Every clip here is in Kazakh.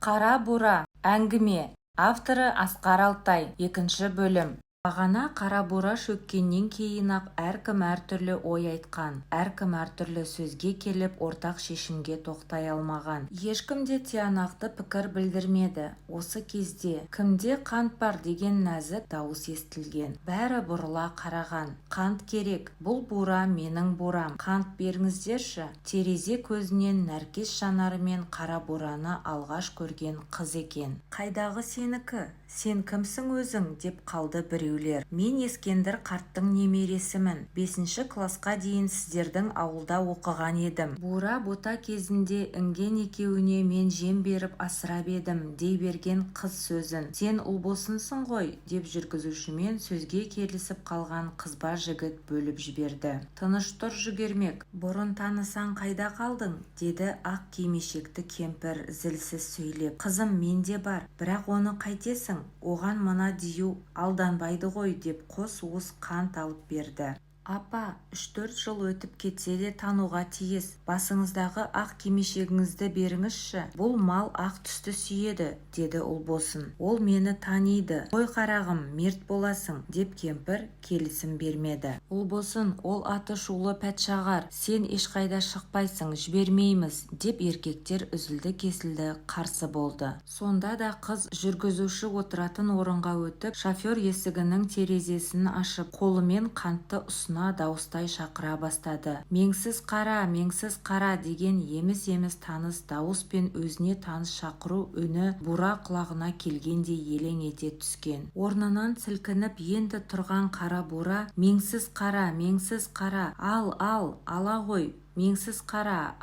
Қара бура. Әңгіме. Авторы Асқар Алтай. 2 бөлім. Бағана қара бура шөккеннен кейін-ақ әркім әртүрлі ой айтқан, әркім әртүрлі сөзге келіп ортақ шешімге тоқтай алмаған. Ешкім де тиянақты пікір білдірмеді. Осы кезде кімде қант бар деген нәзік дауыс естілген. Бәрі бұрыла қараған. Қант керек, бұл бура менің бурам. Қант беріңіздерші. Терезе көзінен нәркес жанарымен қара бураны алғаш көрген қыз екен. Қайдағы сенікі? Сен кімсің өзің? Деп қалды біреулер. Мен Ескендір қарттың немересімін. 5 класқа дейін сіздердің ауылда оқыған едім. Бура бота кезінде інген екеуіне мен жем беріп асырап едім дей берген қыз сөзін. Сен ұлбосынсың ғой, деп жүргізушімен сөзге келісіп қалған қызба жігіт бөліп жіберді. Тыныш тұр жүгермек, бұрын танысаң қайда қалдың? Деді ақ кимешекті кемпір зілсіз сөйлеп. Қызым менде бар, бірақ оны қайтесің? Оған мына дию алданбайды ғой, деп қос уыс қант алып берді. Апа, 3-4 жыл өтіп кетсе де тануға тиіс. Басыңыздағы ақ кимешегіңізді беріңізші. Бұл мал ақ түсті сүйеді, деді ұлбосын. Ол мені таниды. Қой қарағым, мерт боласың, деп кемпір келісім бермеді. Ұлбосын, ол аты шулы пәтшағар. Сен ешқайда шықпайсың, жібермейміз, деп еркектер үзілді-кесілді қарсы болды. Сонда да қыз жүргізуші отыратын орынға өтіп, шофер есігінің терезесін ашып, қолымен қантты дауыстай шақыра бастады. Меңсіз қара деген еміс-еміс таныс дауыс пен өзіне таныс шақыру үні бура құлағына келгенде елең ете түскен. Орнынан сілкініп енді тұрған қара бура, меңсіз қара, ала ғой. Меңсіз қара,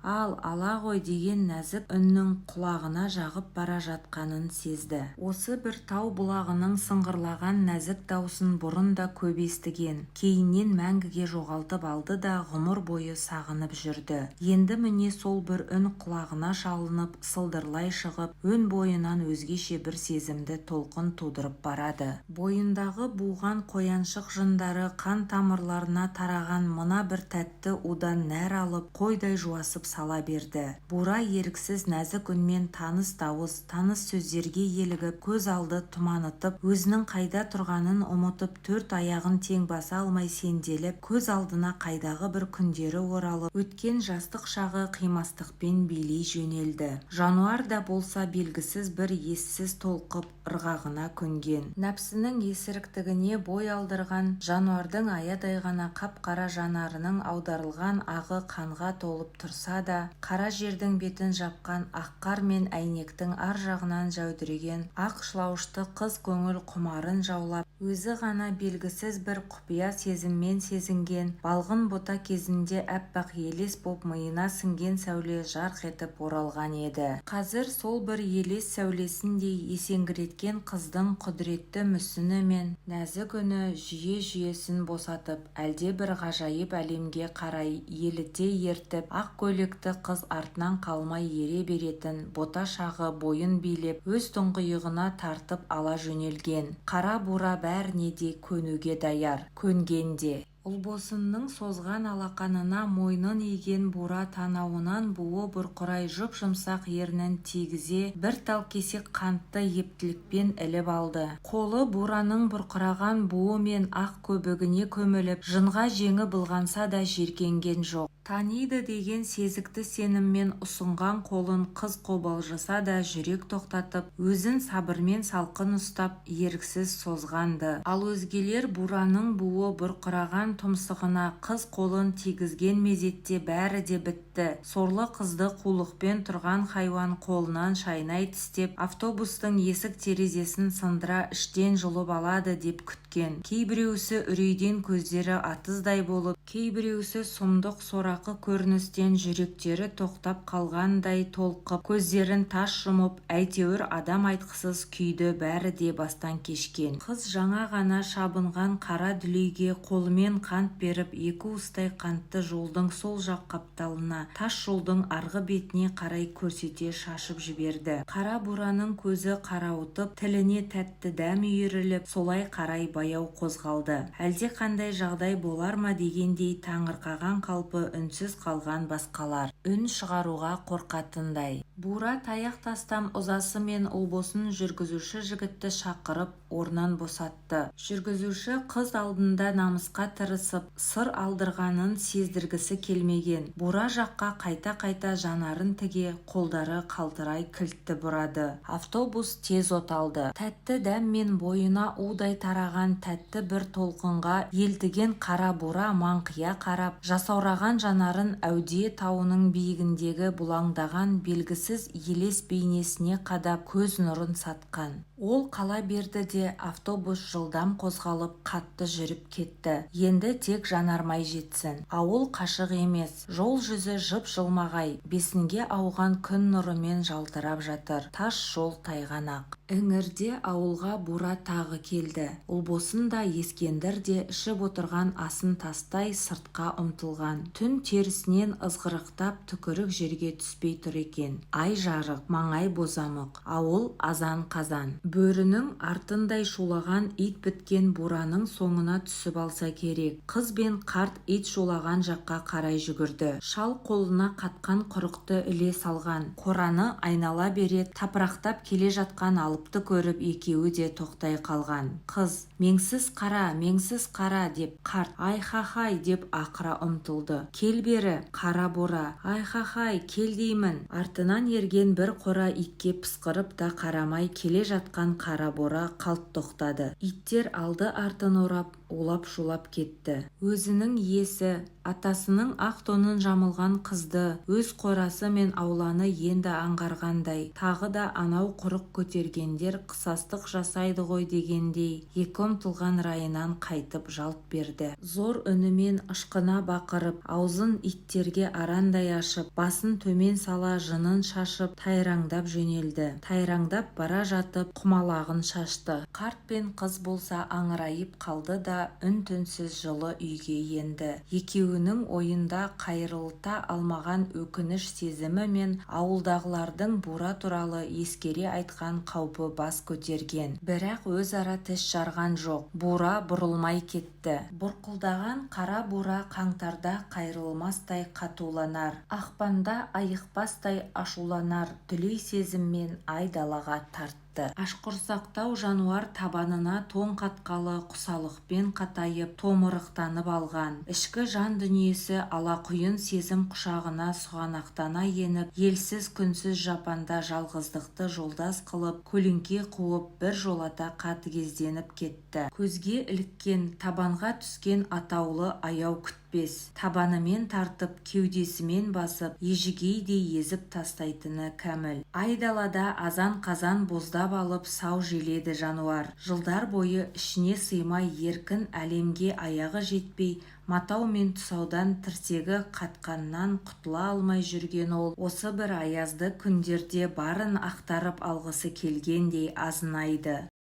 ала ғой деген нәзік үннің құлағына жағып бара жатқанын сезді. Осы бір тау бұлағының сыңғырлаған нәзік даусын бұрын да көп естіген. Кейіннен мәңгіге жоғалтып алды да ғұмыр бойы сағынып жүрді. Енді міне сол бір үн құлағына шалынып, сылдырлай шығып, өн бойынан өзгеше бір сезімді толқын тудырып барады. Бойындағы буған қояншық жындары қан тамырларына тараған мына бір тәтті удан нәр алып, қойдай жуасып сала берді. Бура еріксіз нәзік үнмен таныс дауыс, таныс сөздерге елігіп, көз алды тұманытып, өзінің қайда тұрғанын ұмытып, 4 аяғын тең баса алмай сенделіп, көз алдына қайдағы бір күндері оралып, өткен жастық шағы қимастықпен билей жөнелді. Жануар да болса белгісіз бір ессіз толқып, ырғағына көнген. Нәпсінің есіріктігіне бой алдырған жануардың аядай ғана қап-қара жанарының аударылған ағы қанға толып тұрса да, қара жердің бетін жапқан ақ қар мен әйнектің ар жағынан жәудіреген ақ шылаушты қыз көңіл құмарын жаулап, өзі ғана белгісіз бір құпия сезіммен сезінген балғын бота кезінде әппақ елес боп миына сіңген сәуле жарқ етіп оралған еді. Қазір сол бір елес сәулесіндей есеңгіреткен қыздың құдіретті мүсіні мен нәзік үні жүйе-жүйесін босатып, әлде бір ғажайып әлемге қарай еліте ертіп, ақ көйлекті қыз артынан қалмай ере беретін бота шағы бойын билеп, өз тұңғиығына тартып ала жөнелген. Қара бура бәріне де көнуге даяр, көнгенде. Ұлбосынның созған алақанына мойнын иген бура танауынан буы бұрқырай жұп-жұмсақ ернін тигізе бір тал кесек қантты ептілікпен іліп алды. Қолы бураның бұрқыраған буы мен ақ көбігіне көміліп, жынға жеңі былғанса да жиіркенген жоқ. Таниды деген сезікті сеніммен ұсынған қолын қыз қобалжыса да жүрек тоқтатып, өзін сабырмен салқын ұстап, еріксіз созғанды. Ал өзгелер бураның буы бұрқыраған тұмсығына қыз қолын тигізген мезетте бәрі де бітті. Сорлы қызды қулықпен тұрған хайуан қолынан шайнай тістеп, автобустың есік терезесін сындыра іштен жұлып алады деп күткен. Кейбіреусі үрейден көздері атыздай болып, кейбіреусі сұмдық сорақы көріністен жүректері тоқтап қалғандай толқып, көздерін тас жұмып, әйтеуір адам айтқысыз күйді бәрі де бастан кешкен. Қыз жаңа ғана шабынған қара дүлейге қолымен қант беріп, 2 уыстай қантты жолдың сол жақ қапталына, тас жолдың арғы бетіне қарай көрсете шашып жіберді. Қара бураның көзі қарауытып, тіліне тәтті дәм үйіріліп, солай қарай баяу қозғалды. Әлде қандай жағдай болар ма дегендей таңырқаған қалпы үнсіз қалған басқалар. үн шығаруға қорқатындай. Бура таяқ тастам ызасы мен ұлбосын жүргізуші жігітті шақырып орнан босатты. Жүргізуші қыз алдында намысқа тырысып сыр алдырғанын сездіргісі келмеген. Бура жаққа қайта-қайта жанарын тіге, қолдары қалтырай кілтті бұрады. Автобус тез оталды. Тәтті дәм мен бойына удай тараған тәтті бір толқынға елтіген қара бура маңқия қарап, жасаураған жанарын әудие тауының биігіндегі бұлаңдаған белгісіз елес бейнесіне қадап көз нұрын сатқан. Ол қала берді де автобус жылдам қозғалып қатты жүріп кетті. Енді тек жанармай жетсін. Ауыл қашық емес, жол жүзі жып-жылмағай, бесінге ауған күн нұрымен жалтырап жатыр. Тас жол тайғанақ. Іңірде ауылға бура тағы келді. Ұлбосын да Ескендір де ішіп отырған асын тастай сыртқа ұмтылған. Түн терісінен ызғырықтап түкірік жерге түспей тұр екен. Ай жарық, маңай бозамық, ауыл азан-қазан. Бөрінің артындай шулаған ит біткен бураның соңына түсіп алса керек. Қыз бен қарт ит шулаған жаққа қарай жүгірді. Шал қолына қатқан құрықты іле салған. Қораны айнала бере тапырақтап келе жатқан алыпты көріп екеуі де тоқтай қалған. Қыз, меңсіз қара деп, қарт айхахай деп ақыра ұмтылды. Кел бері, қара бура, айхахай кел деймін. Артынан ерген бір қора итке пысқырып та қарамай келе жатқан қара бура қалт тоқтады. Иттер алды артын орап, улап-шулап кетті. Өзінің иесі, атасының ақ тонын жамылған қызды, өз қорасы мен ауланы енді аңғарғандай, тағы да анау құрық көтергендер қысастық жасайды ғой дегендей, екі ұмтылған райынан қайтып жалт берді. Зор үнімен ышқына бақырып, аузын иттерге арандай ашып, басын төмен сала жынын шашып, тайраңдап жөнелді. Тайраңдап бара жатып құмалағын шашты. Қарт пен қыз болса аңырайып қалды да үн-түнсіз жылы үйге енді. Екеуінің ойында қайрылта алмаған өкініш сезімі мен ауылдағылардың бура туралы ескере айтқан қаупі бас көтерген. Бірақ өзара тіс жарған жоқ. Бура бұрылмай кетті. Бұрқылдаған қара бура қаңтарда қайрылмастай қатуланар, ақпанда айықпастай ашуланар, дүлей сезіммен айдалаға тартты. Ашқұрсақтау жануар табанына тоң қатқалы құсалықпен қатайып, томырықтанып алған. Ішкі жан дүниесі алақұйын сезім құшағына сұғанақтана еніп, елсіз күнсіз жапанда жалғыздықты жолдас қылып, көлеңке қуып, бір жолата қатыгезденіп кетті. Көзге іліккен, табанға түскен атаулы аяу күтпес. Табанымен тартып, кеудесімен басып, ежігейдей езіп тастайтыны кәміл. Айдалада азан-қазан боздап алып сау желеді жануар. Жылдар бойы ішіне сыймай еркін әлемге аяғы жетпей, матау мен тұсаудан тірсегі қатқаннан құтыла алмай жүрген ол, осы бір аязды күндерде барын ақтарып алғысы келгендей азынайды.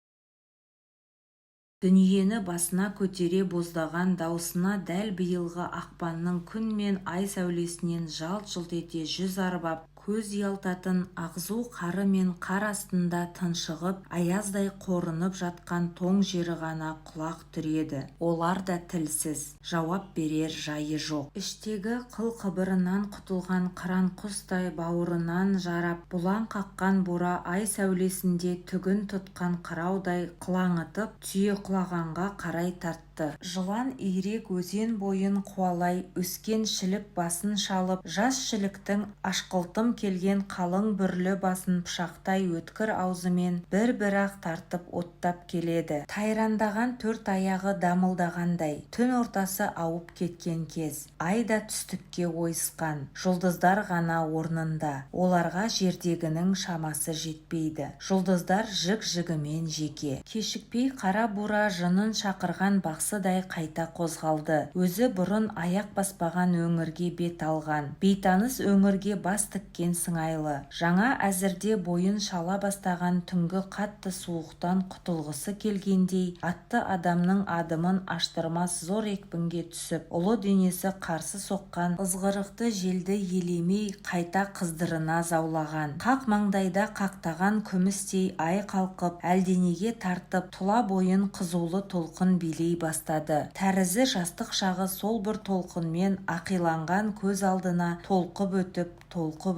Дүниені басына көтере боздаған даусына дәл биылғы ақпанның күн мен ай сәулесінен жалт-жұлт ете жүз арбап, көз ұялтатын ағзу қары мен қар астында тыншығып, аяздай қорынып жатқан тоң жері ғана құлақ түреді. Олар да тілсіз, жауап берер жайы жоқ. Іштегі қыл-қыбырынан құтылған қыран құстай бауырынан жарап, бұлаң қаққан бура ай сәулесінде түгін тұтқан қыраудай қылаңытып, түйе құлағанға қарай тартты. Жылан ирек өзен бойын қуалай, өскен шілік басын шалып, жас шіліктің ашқылтым келген қалың бүрлі басын пышақтай өткір аузымен бір-бір-ақ тартып оттап келеді. Тайрандаған төрт аяғы дамылдағандай, түн ортасы ауып кеткен кез. Ай да түстікке ойысқан, жұлдыздар ғана орнында. Оларға жердегінің шамасы жетпейді. Жұлдыздар жік-жігімен жеке. Кешікпей қара бура жынын шақырған бақсыдай қайта қозғалды. Өзі бұрын аяқ баспаған өңірге бет алған. Бейтаныс өңірге бас тіккен сыңайлы. Жаңа әзірде бойын шала бастаған түнгі қатты суықтан құтылғысы келгендей, атты адамның адымын аштырмас зор екпінге түсіп, ұлы денесі қарсы соққан ызғырықты желді елемей қайта қыздырына заулаған. Қақ маңдайда қақтаған күмістей ай қалқып, әлденеге тартып, тұла бойын қызулы толқын билей бастады. бастады. Тәрізі жастық шағы сол бір толқынмен ақиланған көз алдына толқып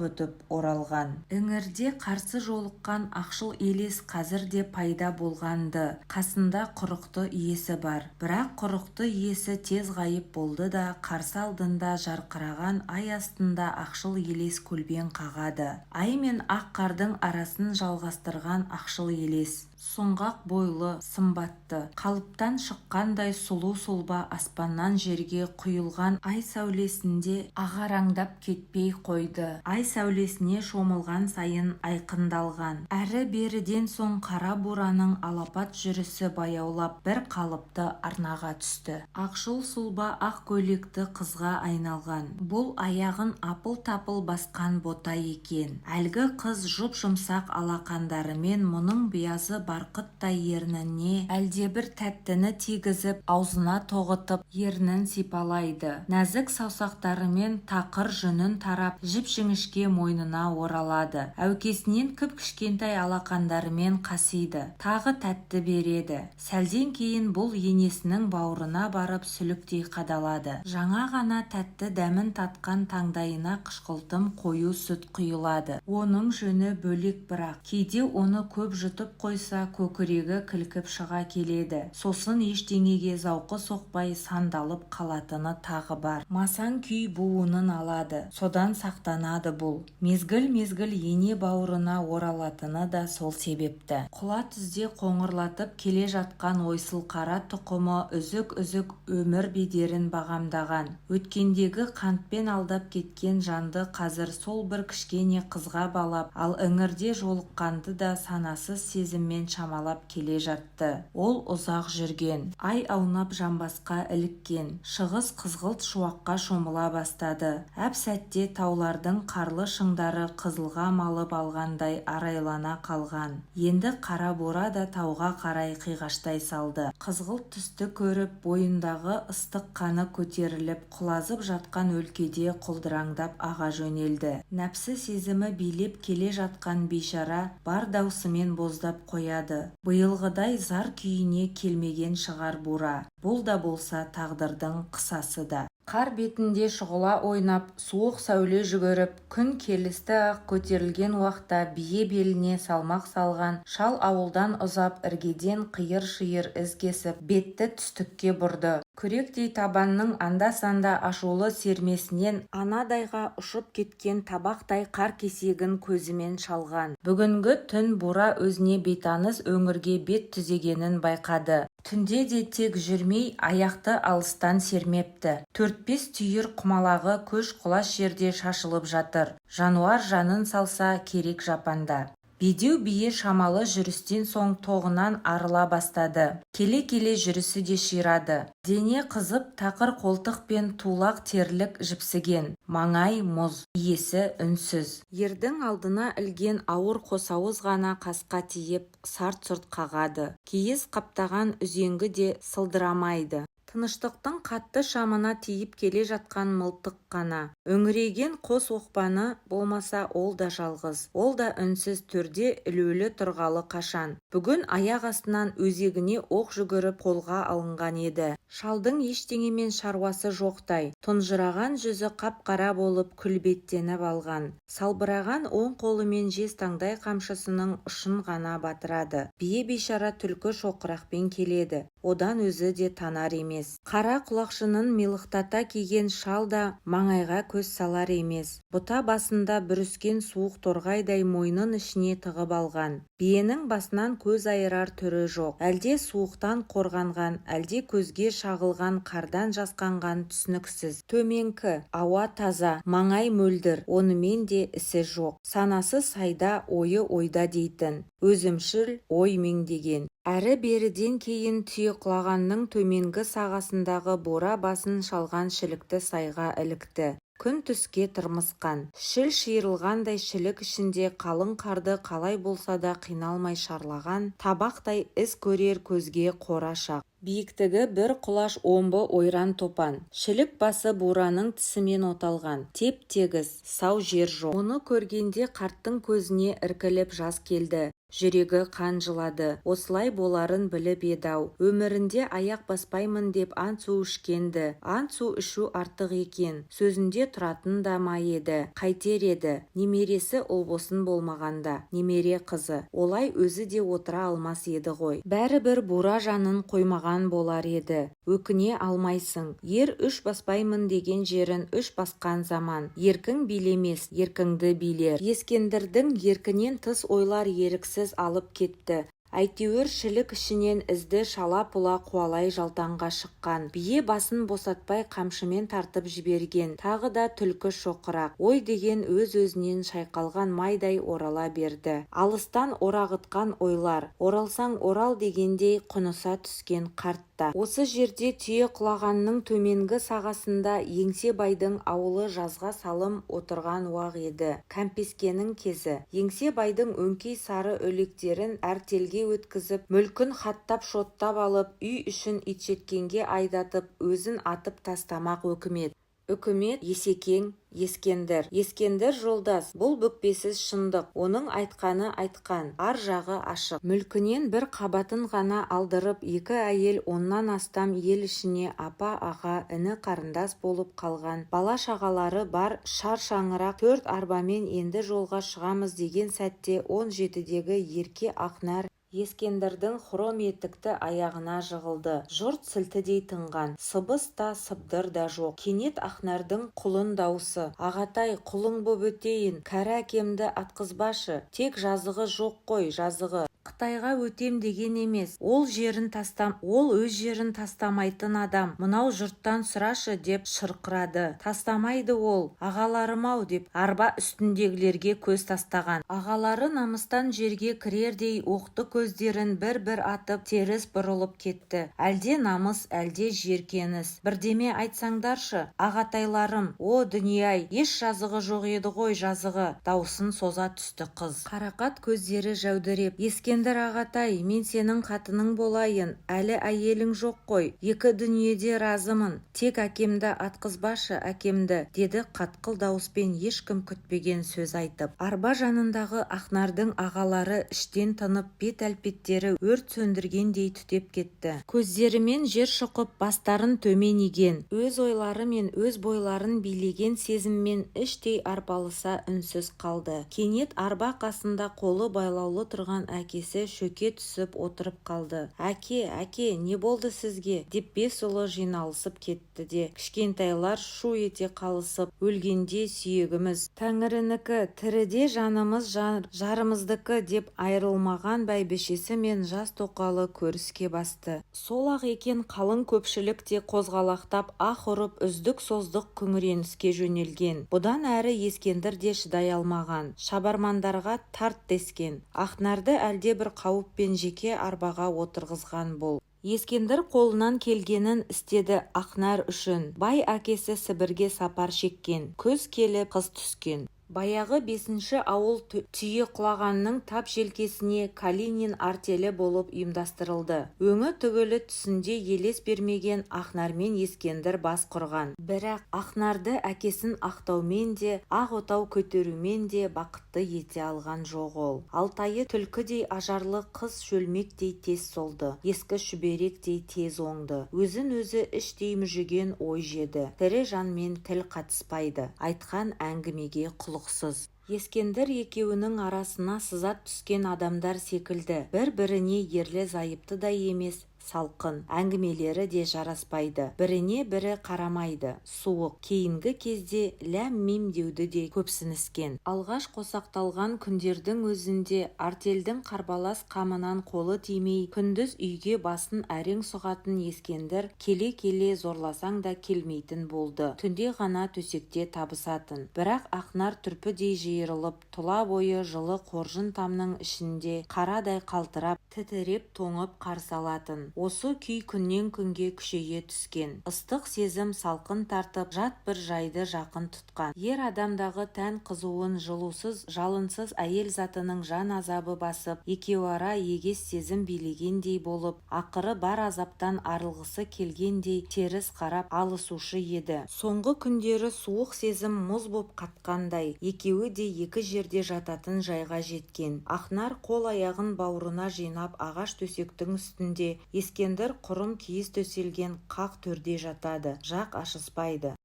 өтіп оралған. Іңірде қарсы жолыққан ақшыл елес қазір де пайда болған-ды. Қасында құрықты иесі бар. Бірақ құрықты иесі тез ғайып болды да қарсы алдында жарқыраған ай астында ақшыл елес көлбең қағады. Ай мен ақ қардың арасын жалғастырған ақшыл елес. Сұңғақ бойлы, сымбатты, қалыптан шыққандай сұлу сұлба аспаннан жерге құйылған ай сәулесінде ағараңдап кетпей қойды. Ай сәулесіне шомылған сайын айқындалған. Әрі-беріден соң қара бураның алапат жүрісі баяулап бір қалыпты арнаға түсті. Ақшыл сұлба ақ көйлекті қызға айналған. Бұл аяғын апыл-тапыл басқан бота екен. Әлгі қыз жұп-жұмсақ алақандарымен мұның биязы барқыттай ерніне әлдебір тәттіні тигізіп, аузына тоғытып, ернін сипалайды. Нәзік саусақтарымен тақыр жүнін тарап, жіп-жіңішке мойнына оралады. Әукесінен кіп-кішкентай алақандарымен қасиды. Тағы тәтті береді. Сәлден кейін бұл енесінің бауырына барып сүліктей қадалады. Жаңа ғана тәтті дәмін татқан таңдайына қышқылтым қою сүт құйылады. Оның жөні бөлек, бірақ кейде оны көп жұтып қойса көкірегі кілкіп шыға келеді. Сосын ештеңеге зауқы соқпай сандалып қалатыны тағы бар. Масаң күй буынын алады. Содан сақтанады бұл. Мезгіл-мезгіл ене бауырына оралатыны да сол себепті. Құла түзде қоңырлатып келе жатқан ойсыл қара тұқымы үзік-үзік өмір бедерін бағамдаған. Өткендегі қантпен алдап кеткен жанды қазір сол бір кішкене қызға балап, ал іңірде жолыққанды да санасыз сезіммен шамалап келе жатты. Ол ұзақ жүрген. Ай аунап жамбасқа іліккен. Шығыс қызғылт шуаққа шомыла бастады. Әп сәтте таулардың қарлы шыңдары қызылға малып алғандай арайлана қалған. Енді қара бура да тауға қарай қиғаштай салды. Қызғылт түсті көріп, бойындағы ыстық қаны көтеріліп, құлазып жатқан өлкеде құлдыраңдап аға жөнелді. Нәпсі сезімі билеп келе жатқан бейшара бар даусымен боздап қояды. Биылғыдай зар күйіне келмеген шығар бура. Бұл да болса тағдырдың қысасы да. Қар бетінде шұғыла ойнап, суық сәуле жүгіріп, күн келісті ақ көтерілген уақта бие беліне салмақ салған шал ауылдан ұзап іргеден қиыр-шиыр із кесіп, бетті түстікке бұрды. Күректей табанның анда-санда ашулы сермесінен анадайға ұшып кеткен табақтай қар кесегін көзімен шалған. Бүгінгі түн бура өзіне бейтаныс өңірге бет түзегенін байқады. Түнде де тек жүрмей, аяқты алыстан сермепті. 4-5 түйір құмалағы көш құлаш жерде шашылып жатыр. Жануар жанын салса керек жапанда. Бедеу бие шамалы жүрістен соң тоғынан арыла бастады. Келе-келе жүрісі де ширады. Дене қызып, тақыр қолтық пен тулақ терлік жіпсіген. Маңай мұз, иесі үнсіз. Ердің алдына ілген ауыр қосауыз ғана қасқа тиіп, сарт-сұрт қағады. Киіз қаптаған үзеңгі де сылдырамайды. Тыныштықтың қатты шамына тиіп келе жатқан мылтық қана. Үңірейген қос оқпаны болмаса ол да жалғыз. Ол да үнсіз төрде ілулі тұрғалы қашан. Бүгін аяқ астынан өзегіне оқ жүгіріп қолға алынған еді. Шалдың ештеңемен шаруасы жоқтай. Тұнжыраған жүзі қап-қара болып күлбеттеніп алған. Салбыраған оң қолымен жез таңдай қамшысының ұшын ғана батырады. Бие бейшара түлкі шоқырақпен келеді. Одан өзі де танар емес. Қара құлақшынын милықтата киген шал да маңайға көз салар емес. Бұта басында бүріскен суық торғайдай мойнын ішіне тығып алған. Биенің басынан көз айырар түрі жоқ. Әлде суықтан қорғанған, әлде көзге шағылған қардан жасқанған түсініксіз. Төменкі, ауа таза, маңай мөлдір, онымен де ісі жоқ. Санасы сайда, ойы ойда дейтін. Өзімшіл ой меңдеген. Әрі-беріден кейін түйеқұлағанның төменгі сағасындағы бура басын шалған шілікті сайға ілікті. Күн түске тырмысқан. Шіл шиырылғандай шілік ішінде қалың қарды қалай болса да қиналмай шарлаған табақтай із көрер көзге қора шақ. Биіктігі бір құлаш омбы ойран топан. Шілік басы бураның тісімен оталған. Теп-тегіс, сау жер жоқ. Оны көргенде қарттың көзіне іркіліп жас келді. Жүрегі қан жылады. Осылай боларын біліп еді-ау. Өмірінде аяқ баспаймын деп ант су ішкен-ді. Ант су ішу артық екен. Сөзінде тұратын да ма еді. Қайтер еді. Немересі ұлбосын болмағанда. Немере қызы. Олай өзі де отыра алмас еді ғой. Бәрібір бура жанын қоймаған болар еді. Өкіне алмайсың. Ер үш баспаймын деген жерін үш басқан заман. Еркің билемес, еркіңді билер. Ескендірдің еркінен тыс ойлар еріксіз алып кетті. Әйтеуір шілік ішінен ізді шала-пұла қуалай жалтаңға шыққан. Бие басын босатпай қамшымен тартып жіберген. Тағы да түлкі шоқырақ. Ой деген өз-өзінен шайқалған майдай орала берді. Алыстан орағытқан ойлар. Оралсаң орал дегендей құныса түскен қартта. Осы жерде түйе құлағанның төменгі сағасында Еңсебайдың ауылы жазға салым отырған уақ еді. Кәмпескенің кезі. Еңсебайдың өңкей сары өлектерін әртелге өткізіп, мүлкін хаттап шоттап алып, үй үшін итжеккенге айдатып, өзін атып тастамақ өкімет. Үкімет Есекең, Ескендір. Ескендір жолдас, бұл бүкпесіз шындық. Оның айтқаны айтқан, ар жағы ашық. Мүлкінен бір қабатын ғана алдырып, екі әйел оннан астам ел ішіне апа, аға, іні қарындас болып қалған. Бала шағалары бар шар-шаңырақ 4 арбамен енді жолға шығамыз деген сәтте 17-дегі ерке Ақнар Ескендірдің хром етікті аяғына жығылды. Жұрт сілтідей тынған. Сыбыс та сыбдыр да жоқ. Кенет Ақнардың құлын даусы. Ағатай, құлың боп өтейін. Кәрі әкемді атқызбашы. Тек жазығы жоқ қой, жазығы. Қытайға өтем деген емес. Ол өз жерін тастамайтын адам. Мынау жұрттан сұрашы деп шырқырады. Тастамайды ол. Ағаларым-ау деп арба үстіндегілерге көз тастаған. Ағалары намыстан жерге кірердей оқты көздерін бір-бір атып теріс бұрылып кетті. Әлде намыс, әлде жеркеніс. Бірдеме айтсаңдаршы, ағатайларым. О дүние-ай, еш жазығы жоқ еді ғой, жазығы. Даусын соза түсті қыз. Қарақат көздері жәудіреп, Ескендір ағатай, мен сенің қатының болайын. Әлі әйелің жоқ қой. Екі дүниеде разымын. Тек әкемді атқызбашы, әкемді, деді қатқыл дауыспен ешкім күтпеген сөз айтып. Арба жанындағы Ақнардың ағалары іштен тынып, бет-әлпеттері өрт сөндіргендей түтеп кетті. Көздерімен жер шұқып, бастарын төмен иген. Өз ойлары мен өз бойларын билеген сезіммен іштей арпалыса үнсіз қалды. Кенет арба қасында қолы байлаулы тұрған әкесі шөке түсіп отырып қалды. Әке, не болды сізге? Деп 5 ұлы жиналысып кетті де, кішкентайлар шу ете қалысып, өлгенде сүйегіміз Тәңірінікі, тіріде жанымыз жарымыздікі деп айырылмаған бәйбішесі мен жас тоқалы көріске басты. Сол-ақ екен қалың көпшілік те қозғалақтап ах ұрып үздік-создық күңіреніске жөнелген. Бұдан әрі Ескендір де шыдай алмаған. Шабармандарға тарт дескен. Ақнарды әлде бір қауіппен жеке арбаға отырғызған бұл. Ескендір қолынан келгенін істеді Ақнар үшін. Бай әкесі Сібірге сапар шеккен. Күз келіп қыс түскен. Баяғы 5-ші ауыл түйе құлағанның тап желкесіне Калинин артелі болып ұйымдастырылды. Өңі түгілі түсінде елес бермеген Ақнар мен Ескендір бас құрған. Бірақ Ақнарды әкесін ақтаумен де, ақ отау көтерумен де бақытты ете алған жоқ ол. Алтайы түлкідей ажарлы қыз шөлмектей тез солды. Ескі шүберектей тез оңды. Өзін өзі іштей мүжіген ой жеді. Тірі жанмен тіл қатыспайды. Айтқан әңгімеге құлық. Ескендір екеуінің арасына сызат түскен адамдар секілді. Бір-біріне ерлі-зайыпты да емес, салқын. Әңгімелері де жараспайды. Біріне бірі қарамайды. Суық. Кейінгі кезде ләм-мим деуді де көпсініскен. Алғаш қосақталған күндердің өзінде артелдің қарбалас қамынан қолы тимей, күндіз үйге басын әрең сұғатын Ескендір келе-келе зорласаң да келмейтін болды. Түнде ғана төсекте табысатын. Бірақ Ақнар түрпідей жиырылып, тұла бойы жылы қоржын тамның ішінде қарадай қалтырап, тітіреп тоңып қарсы алатын. Осы күй күннен күнге күшейе түскен. Ыстық сезім салқын тартып, жат бір жайды жақын тұтқан. Ер адамдағы тән қызуын жылусыз, жалынсыз әйел затының жан азабы басып, екеуара егес сезім билегендей болып, ақыры бар азаптан арылғысы келгендей теріс қарап алысушы еді. Соңғы күндері суық сезім мұз боп қатқандай, екеуі де екі жерде жататын жайға жеткен. Ақнар қол-аяғын бауырына жинап ағаш төсектің үстінде, Ескендір құрым киіз төселген қақ төрде жатады, жақ ашыспайды.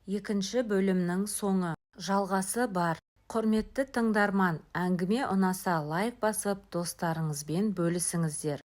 Екінші бөлімнің соңы. Жалғасы бар. Құрметті тыңдарман, әңгіме ұнаса лайк басып, достарыңызбен бөлісіңіздер.